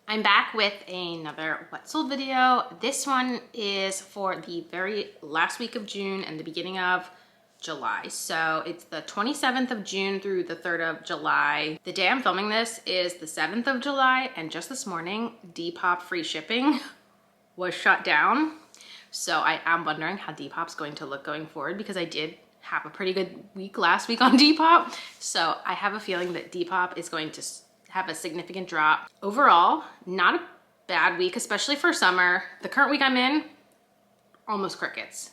I'm back with another what sold video. This one is for the very last week of June and the beginning of July. So it's the 27th of June through the 3rd of July. The day I'm filming this is the 7th of July, and just this morning, Depop free shipping was shut down. So I am wondering how Depop's going to look going forward, because I did have a pretty good week last week on Depop. So I have a feeling that Depop is going to have a significant drop. Overall, not a bad week, especially for summer. The current week I'm in, almost crickets,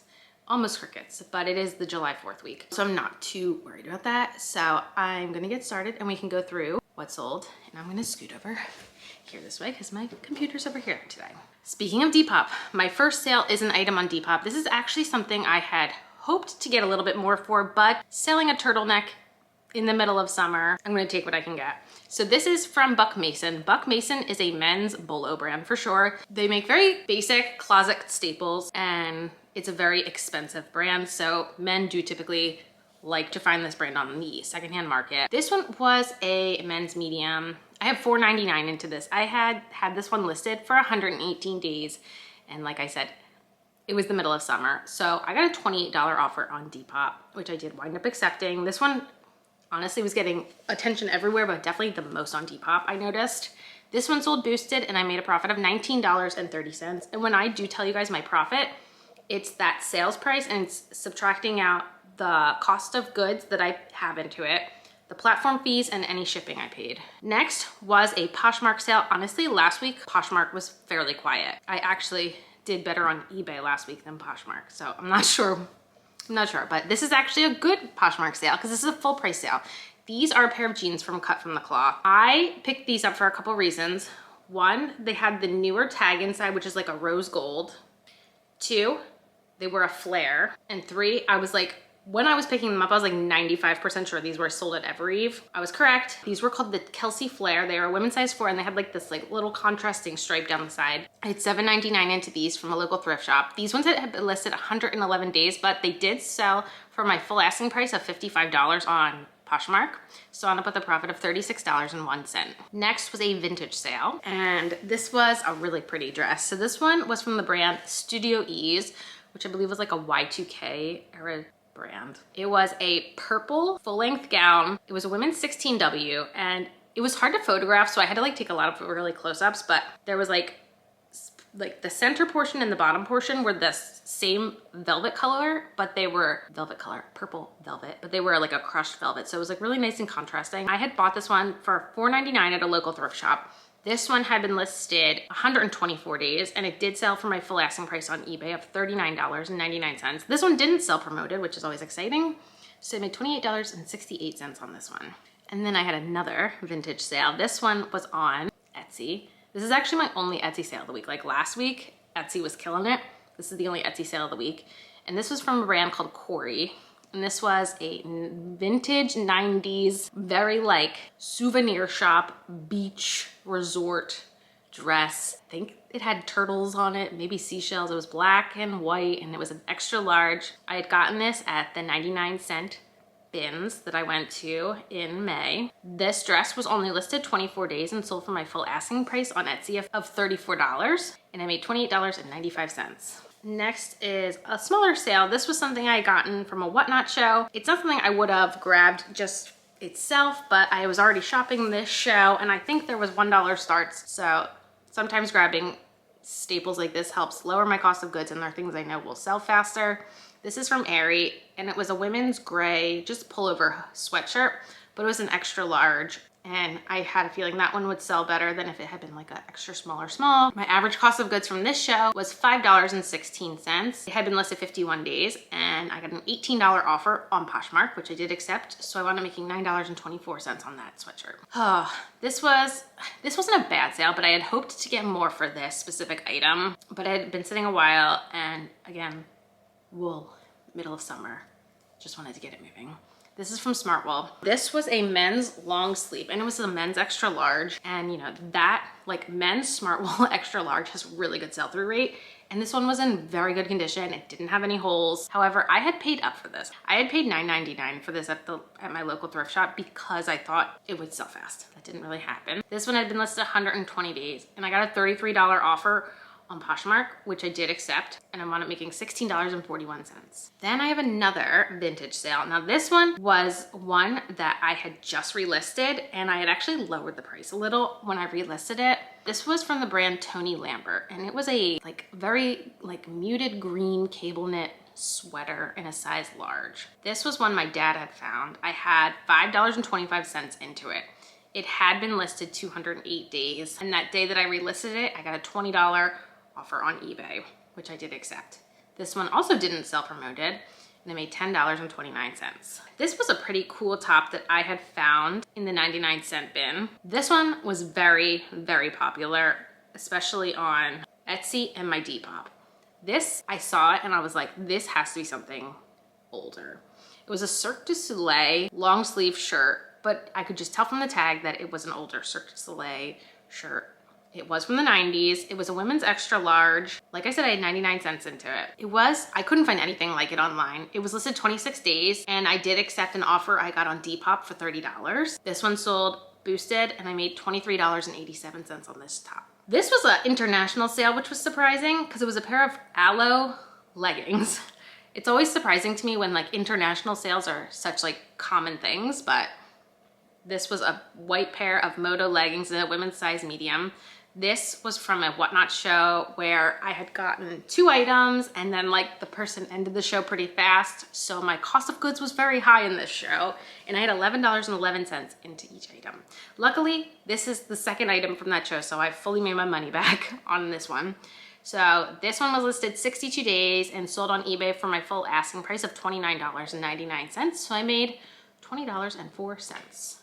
but it is the July 4th week. So I'm not too worried about that. So I'm gonna get started and we can go through what sold. And I'm gonna scoot over here this way because my computer's over here today. Speaking of Depop, my first sale is an item on Depop. This is actually something I had hoped to get a little bit more for, but selling a turtleneck in the middle of summer, I'm gonna take what I can get. So this is from Buck Mason. Buck Mason is a men's bolo brand for sure. They make very basic closet staples, and it's a very expensive brand. So men do typically like to find this brand on the secondhand market. This one was a men's medium. I have $4.99 into this. I had this one listed for 118 days. And like I said, it was the middle of summer. So I got a $28 offer on Depop, which I did wind up accepting. This one honestly was getting attention everywhere, but definitely the most on Depop, I noticed. This one sold boosted and I made a profit of $19.30. And when I do tell you guys my profit, it's that sales price and it's subtracting out the cost of goods that I have into it, the platform fees, and any shipping I paid. Next was a Poshmark sale. Honestly, last week, Poshmark was fairly quiet. I actually did better on eBay last week than Poshmark, so I'm not sure, but this is actually a good Poshmark sale because this is a full price sale. These are a pair of jeans from Cut from the Cloth. I picked these up for a couple reasons. One, they had the newer tag inside, which is like a rose gold. Two, they were a flare. And three, I was like, when I was picking them up, I was like 95% sure these were sold at Evereve. I was correct. These were called the Kelsey Flare. They are a women's size 4 and they had like this like little contrasting stripe down the side. I had $7.99 into these from a local thrift shop. These ones had been listed 111 days, but they did sell for my full asking price of $55 on Poshmark. So I ended up with a profit of $36.01. Next was a vintage sale, and this was a really pretty dress. So this one was from the brand Studio Ease, which I believe was like a Y2K era brand. It was a purple full-length gown. It was a women's 16W, and it was hard to photograph, so I had to like take a lot of really close-ups, but there was like the center portion and the bottom portion were the same velvet color, but they were purple velvet, but they were like a crushed velvet. So it was like really nice and contrasting. I had bought this one for $4.99 at a local thrift shop. This one had been listed 124 days, and it did sell for my full asking price on eBay of $39.99. This one didn't sell promoted, which is always exciting. So I made $28.68 on this one. And then I had another vintage sale. This one was on Etsy. This is actually my only Etsy sale of the week. Like last week, Etsy was killing it. This is the only Etsy sale of the week. And this was from a brand called Corey. And this was a vintage 90s, very like souvenir shop, beach resort dress. I think it had turtles on it, maybe seashells. It was black and white, and it was an extra large. I had gotten this at the 99-cent bins that I went to in May. This dress was only listed 24 days and sold for my full asking price on Etsy of $34, and I made $28.95. Next is a smaller sale. This was something I had gotten from a Whatnot show. It's not something I would have grabbed just itself, but I was already shopping this show, and I think there was $1 starts. So sometimes grabbing staples like this helps lower my cost of goods, and they're things I know will sell faster. This is from Aerie, and it was a women's gray, just pullover sweatshirt, but it was an extra large. And I had a feeling that one would sell better than if it had been like an extra small. My average cost of goods from this show was $5.16. It had been listed 51 days, and I got an $18 offer on Poshmark, which I did accept. So I wound up making $9.24 on that sweatshirt. Oh, this wasn't a bad sale, but I had hoped to get more for this specific item, but it had been sitting a while, and again, wool, middle of summer, just wanted to get it moving. This is from Smartwell. This was a men's long sleeve and it was a men's extra large. And you know, that like men's Smartwell extra large has really good sell-through rate. And this one was in very good condition. It didn't have any holes. However, I had paid up for this. I had paid $9.99 for this at my local thrift shop because I thought it would sell fast. That didn't really happen. This one had been listed 120 days and I got a $33 offer on Poshmark, which I did accept, and I wound up making $16.41. Then I have another vintage sale. Now this one was one that I had just relisted and I had actually lowered the price a little when I relisted it. This was from the brand Tony Lambert and it was a very muted green cable knit sweater in a size large. This was one my dad had found. I had $5.25 into it. It had been listed 208 days. And that day that I relisted it, I got a $20 offer on eBay, which I did accept. This one also didn't sell promoted and I made $10.29. This was a pretty cool top that I had found in the 99-cent bin. This one was very, very popular, especially on Etsy and my Depop. This, I saw it and I was like, this has to be something older. It was a Cirque du Soleil long sleeve shirt, but I could just tell from the tag that it was an older Cirque du Soleil shirt. It was from the 90s. It was a women's extra large. Like I said, I had 99 cents into it. I couldn't find anything like it online. It was listed 26 days and I did accept an offer I got on Depop for $30. This one sold boosted and I made $23.87 on this top. This was an international sale, which was surprising because it was a pair of aloe leggings. It's always surprising to me when like international sales are such like common things, but this was a white pair of Moto leggings in a women's size medium. This was from a Whatnot show where I had gotten 2 items and then like the person ended the show pretty fast. So my cost of goods was very high in this show and I had $11.11 into each item. Luckily, this is the second item from that show, so I fully made my money back on this one. So this one was listed 62 days and sold on eBay for my full asking price of $29.99. So I made $20.04.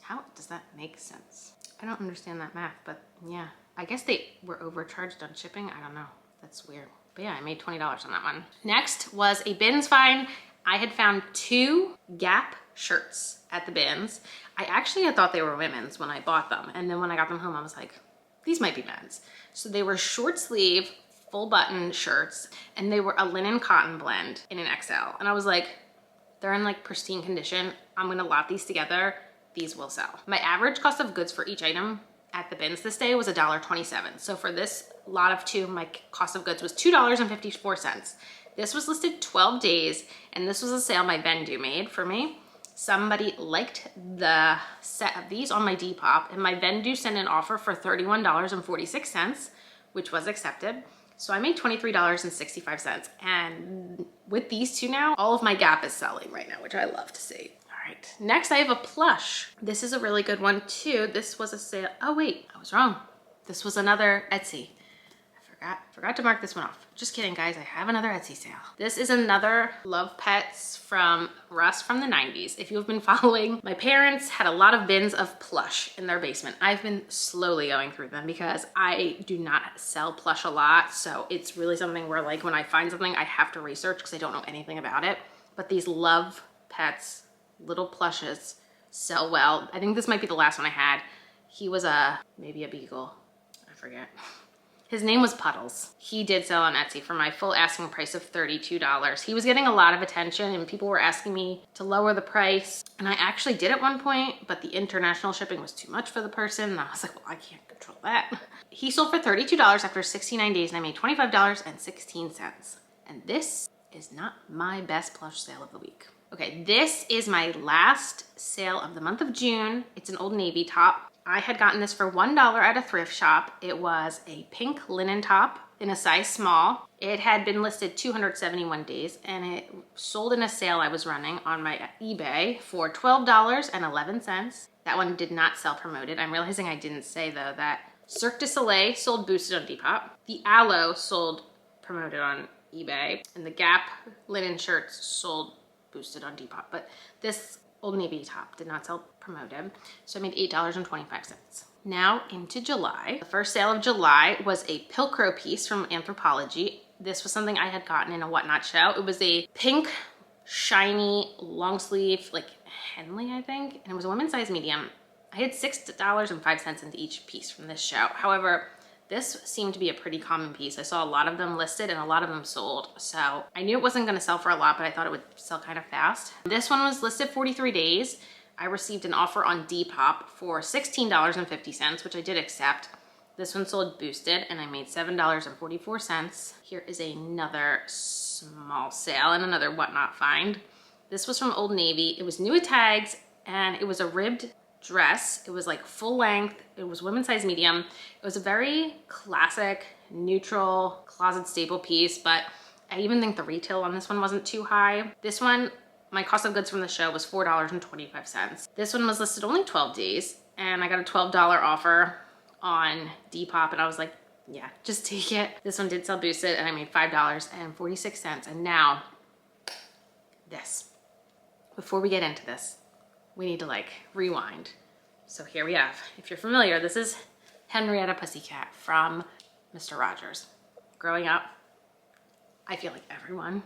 How does that make sense? I don't understand that math, but yeah. I guess they were overcharged on shipping. I don't know. That's weird. But yeah, I made $20 on that one. Next was a bins find. I had found 2 Gap shirts at the bins. I actually had thought they were women's when I bought them. And then when I got them home, I was like, these might be men's. So they were short sleeve, full button shirts, and they were a linen cotton blend in an XL. And I was like, they're in like pristine condition. I'm gonna lot these together. These will sell. My average cost of goods for each item at the bins this day was $1.27. So for this lot of 2, my cost of goods was $2.54. This was listed 12 days, and this was a sale my Vendoo made for me. Somebody liked the set of these on my Depop, and my Vendoo sent an offer for $31.46, which was accepted. So I made $23.65. And with these 2 now, all of my Gap is selling right now, which I love to see. All right, next I have a plush. This is a really good one too. This was a sale. Oh wait, I was wrong. This was another Etsy. I forgot to mark this one off. Just kidding, guys. I have another Etsy sale. This is another Love Pets from Russ from the 90s. If you've been following, my parents had a lot of bins of plush in their basement. I've been slowly going through them because I do not sell plush a lot. So it's really something where like when I find something, I have to research because I don't know anything about it. But these Love Pets little plushes sell well. I think this might be the last one I had. He was maybe a beagle. I forget. His name was Puddles. He did sell on Etsy for my full asking price of $32. He was getting a lot of attention and people were asking me to lower the price. And I actually did at one point, but the international shipping was too much for the person. And I was like, well, I can't control that. He sold for $32 after 69 days and I made $25.16. And this is not my best plush sale of the week. Okay, this is my last sale of the month of June. It's an Old Navy top. I had gotten this for $1 at a thrift shop. It was a pink linen top in a size small. It had been listed 271 days and it sold in a sale I was running on my eBay for $12.11. That one did not sell promoted. I'm realizing I didn't say though that Cirque du Soleil sold boosted on Depop. The Aloe sold promoted on eBay and the Gap linen shirts sold boosted on Depop, but this Old Navy top did not sell promoted, so I made $8.25. Now into July. The first sale of July was a Pilcrow piece from Anthropologie. This was something I had gotten in a Whatnot show. It was a pink shiny long sleeve, like Henley, I think, and it was a women's size medium. I had $6.05 into each piece from this show. However, this seemed to be a pretty common piece. I saw a lot of them listed and a lot of them sold. So I knew it wasn't gonna sell for a lot, but I thought it would sell kind of fast. This one was listed 43 days. I received an offer on Depop for $16.50, which I did accept. This one sold boosted and I made $7.44. Here is another small sale and another whatnot find. This was from Old Navy. It was new with tags and it was a ribbed dress. It was like full length. It was women's size medium. It was a very classic, neutral closet staple piece, but I even think the retail on this one wasn't too high. This one, my cost of goods from the show was $4.25. This one was listed only 12 days and I got a $12 offer on Depop and I was like, yeah, just take it. This one did sell boosted and I made $5.46. And now this, before we get into this, we need to like rewind. So here we have, if you're familiar, this is Henrietta Pussycat from Mr. Rogers. Growing up, I feel like everyone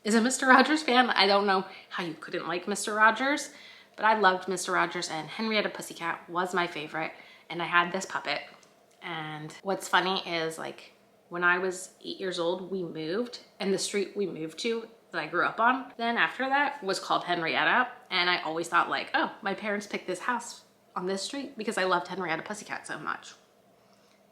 is a Mr. Rogers fan. I don't know how you couldn't like Mr. Rogers, but I loved Mr. Rogers and Henrietta Pussycat was my favorite. And I had this puppet. And what's funny is like when I was 8 years old, we moved and the street we moved to that I grew up on then after that was called Henrietta. And I always thought like, oh, my parents picked this house on this street because I loved Henrietta Pussycat so much.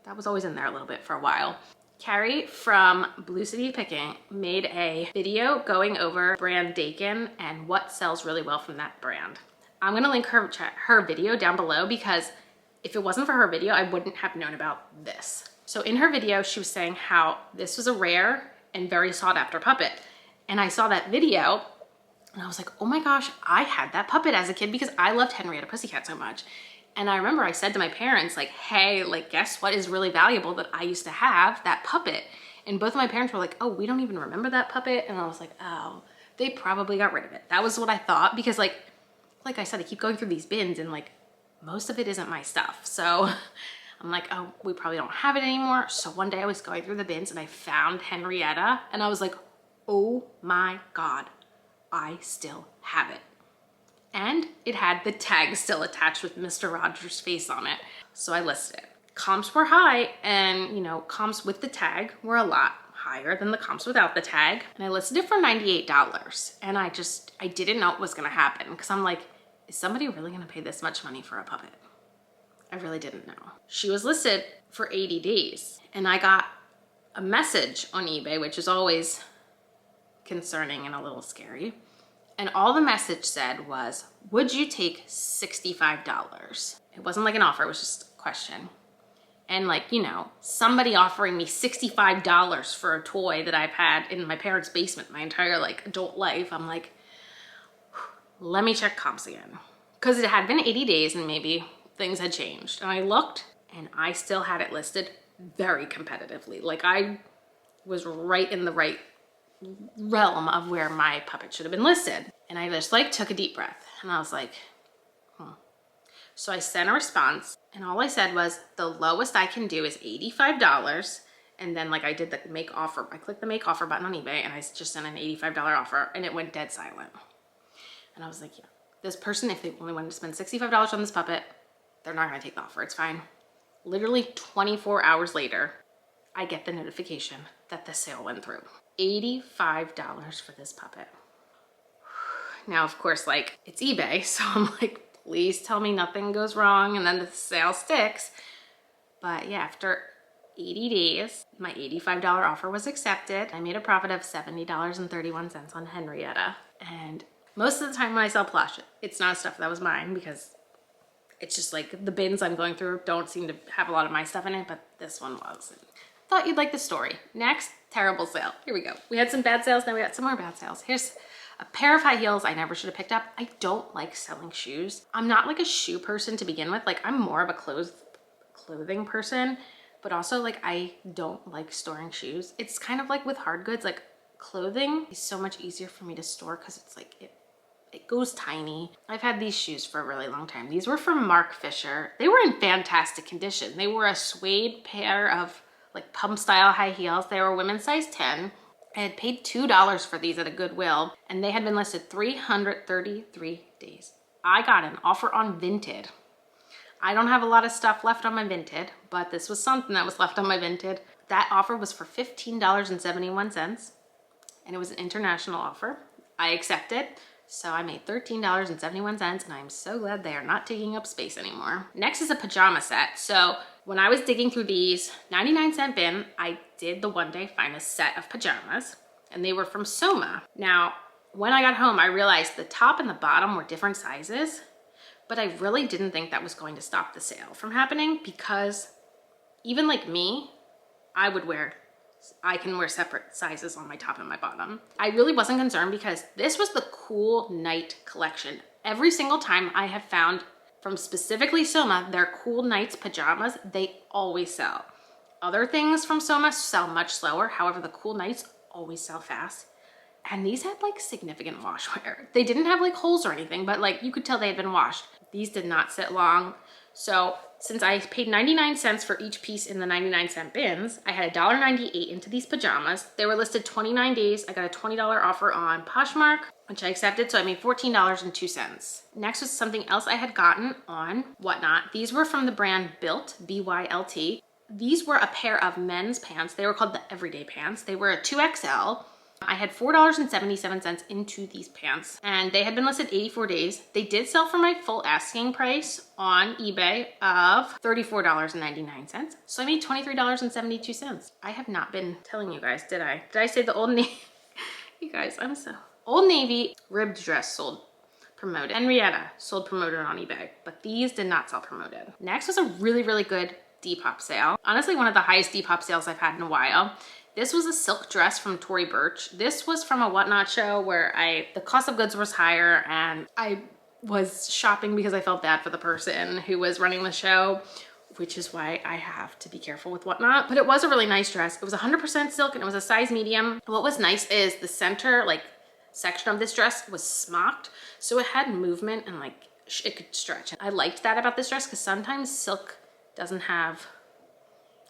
That was always in there a little bit for a while. Carrie from Blue City Picking made a video going over brand Dakin and what sells really well from that brand. I'm gonna link her video down below because if it wasn't for her video, I wouldn't have known about this. So in her video, she was saying how this was a rare and very sought after puppet. And I saw that video and I was like, oh my gosh, I had that puppet as a kid because I loved Henrietta Pussycat so much. And I remember I said to my parents like, hey, like guess what is really valuable that I used to have, that puppet. And both of my parents were like, oh, we don't even remember that puppet. And I was like, oh, they probably got rid of it. That was what I thought because like I said, I keep going through these bins and like most of it isn't my stuff. So I'm like, oh, we probably don't have it anymore. So one day I was going through the bins and I found Henrietta and I was like, oh my God, I still have it. And it had the tag still attached with Mr. Rogers' face on it. So I listed it. Comps were high and you know, comps with the tag were a lot higher than the comps without the tag. And I listed it for $98. And I didn't know what was gonna happen because I'm like, is somebody really gonna pay this much money for a puppet? I really didn't know. She was listed for 80 days and I got a message on eBay, which is always concerning and a little scary. And all the message said was, would you take $65? It wasn't like an offer, it was just a question. And like, you know, somebody offering me $65 for a toy that I've had in my parents' basement my entire like adult life, I'm like, let me check comps again. Because it had been 80 days and maybe things had changed. And I looked and I still had it listed very competitively. Like I was right in the right realm of where my puppet should have been listed. And I just like took a deep breath and I was like, So I sent a response and all I said was the lowest I can do is $85. And then like I did the make offer. I clicked the make offer button on eBay and I just sent an $85 offer and it went dead silent. And I was like, yeah, this person, if they only wanted to spend $65 on this puppet, they're not gonna take the offer, it's fine. Literally 24 hours later, I get the notification that the sale went through. $85 for this puppet. Now, of course, like it's eBay, so I'm like, please tell me nothing goes wrong and then the sale sticks. But yeah, after 80 days, my $85 offer was accepted. I made a profit of $70.31 on Henrietta. And most of the time when I sell plush, it's not stuff that was mine because it's just like the bins I'm going through don't seem to have a lot of my stuff in it, but this one was. Thought you'd like the story. Next, terrible sale. Here we go. We had some bad sales, now we got some more bad sales. Here's a pair of high heels I never should have picked up. I don't like selling shoes. I'm not like a shoe person to begin with. Like I'm more of a clothing person, but also like I don't like storing shoes. It's kind of like with hard goods, like clothing is so much easier for me to store because it's like, it goes tiny. I've had these shoes for a really long time. These were from Mark Fisher. They were in fantastic condition. They were a suede pair of like pump style high heels. They were women's size 10. I had paid $2 for these at a Goodwill, and they had been listed 333 days. I got an offer on Vinted. I don't have a lot of stuff left on my Vinted, but this was something that was left on my Vinted. That offer was for $15.71, and it was an international offer. I accepted, so I made $13.71, and I'm so glad they are not taking up space anymore. Next is a pajama set. So when I was digging through these 99-cent bin, I did the one day find a set of pajamas, and they were from Soma. Now, when I got home, I realized the top and the bottom were different sizes, but I really didn't think that was going to stop the sale from happening, because even like me, I can wear separate sizes on my top and my bottom. I really wasn't concerned because this was the cool night collection. Every single time I have found from specifically Soma, their cool nights pajamas, they always sell. Other things from Soma sell much slower. However, the cool nights always sell fast. And these had like significant wash wear. They didn't have like holes or anything, but like you could tell they had been washed. These did not sit long. So since I paid 99 cents for each piece in the 99-cent bins, I had $1.98 into these pajamas. They were listed 29 days. I got a $20 offer on Poshmark, which I accepted, so I made $14.02. Next was something else I had gotten on Whatnot. These were from the brand Built, B-Y-L-T. These were a pair of men's pants. They were called the Everyday Pants. They were a 2XL. I had $4.77 into these pants, and they had been listed 84 days. They did sell for my full asking price on eBay of $34.99. So I made $23.72. I have not been telling you guys, did I? Did I say the Old Navy? You guys, Old Navy ribbed dress sold promoted. Henrietta sold promoted on eBay, but these did not sell promoted. Next was a really, really good Depop sale. Honestly, one of the highest Depop sales I've had in a while. This was a silk dress from Tory Burch. This was from a Whatnot show where the cost of goods was higher, and I was shopping because I felt bad for the person who was running the show, which is why I have to be careful with Whatnot. But it was a really nice dress. It was 100% silk and it was a size medium. What was nice is the center section of this dress was smocked, so it had movement and it could stretch. I liked that about this dress because sometimes silk doesn't have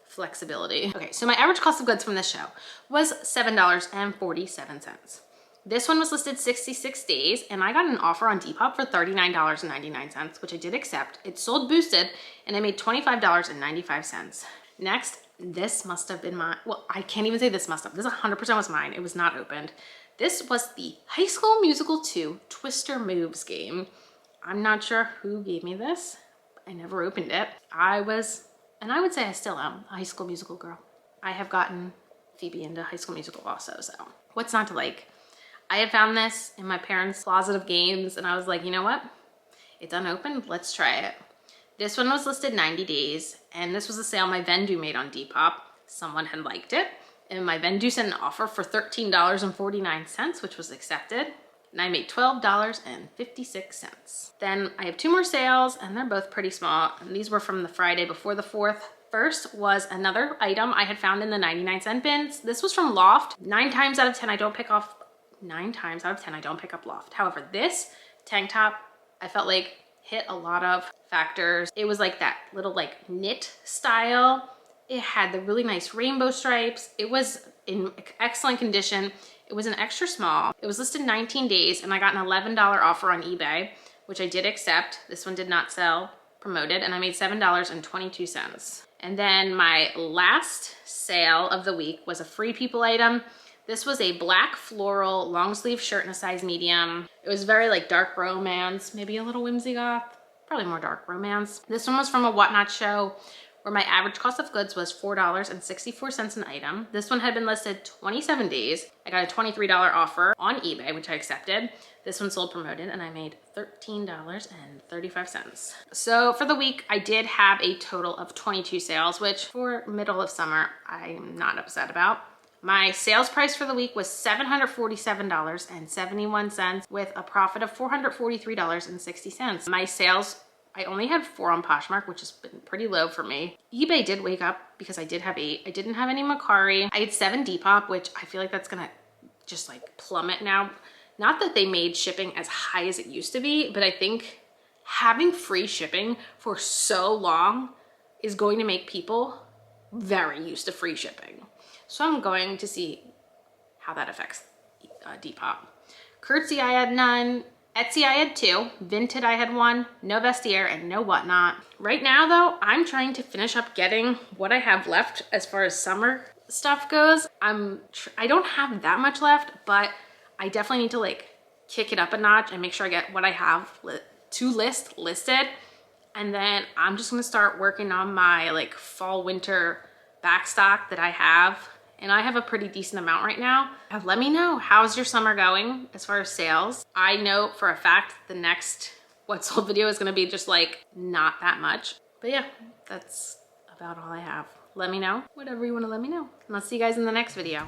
flexibility. Okay, so my average cost of goods from this show was $7.47. This one was listed 66 days, and I got an offer on Depop for $39.99, which I did accept. It sold boosted, and I made $25.95. Next, this must have been mine. Well, I can't even say this must have. This 100% was mine. It was not opened. This was the High School Musical 2 Twister Moves game. I'm not sure who gave me this. I never opened it. And I would say I still am a High School Musical girl. I have gotten Phoebe into High School Musical also, so what's not to like? I had found this in my parents' closet of games, and I was like, you know what? It's unopened, let's try it. This one was listed 90 days, and this was a sale my Vendoo made on Depop. Someone had liked it, and my Vendoo sent an offer for $13.49, which was accepted. And I made $12.56. Then I have two more sales, and they're both pretty small. And these were from the Friday before the 4th. First was another item I had found in the 99-cent bins. This was from Loft. 9 times out of 10, I don't pick up Loft. However, this tank top, I felt like hit a lot of factors. It was like that little knit style. It had the really nice rainbow stripes. It was in excellent condition. It was an extra small. It was listed 19 days, and I got an $11 offer on eBay, which I did accept. This one did not sell promoted, and I made $7.22. And then my last sale of the week was a Free People item. This was a black floral long sleeve shirt in a size medium. It was very dark romance, maybe a little whimsy goth, probably more dark romance. This one was from a Whatnot show where my average cost of goods was $4.64 an item. This one had been listed 27 days. I got a $23 offer on eBay, which I accepted. This one sold promoted, and I made $13.35. So for the week, I did have a total of 22 sales, which for middle of summer, I'm not upset about. My sales price for the week was $747.71 with a profit of $443.60. My sales, I only had 4 on Poshmark, which has been pretty low for me. eBay did wake up because I did have 8. I didn't have any Macari. I had 7 Depop, which I feel like that's gonna just plummet now. Not that they made shipping as high as it used to be, but I think having free shipping for so long is going to make people very used to free shipping. So I'm going to see how that affects Depop. Curtsy, I had none. Etsy, I had 2. Vinted, I had 1. No Vestiaire and no Whatnot. Right now though, I'm trying to finish up getting what I have left as far as summer stuff goes. I don't have that much left, but I definitely need to like kick it up a notch and make sure I get what I have listed. And then I'm just gonna start working on my like fall winter backstock that I have. And I have a pretty decent amount right now. Let me know, how's your summer going as far as sales? I know for a fact the next what sold video is gonna be just like not that much. But yeah, that's about all I have. Let me know, whatever you wanna let me know. And I'll see you guys in the next video.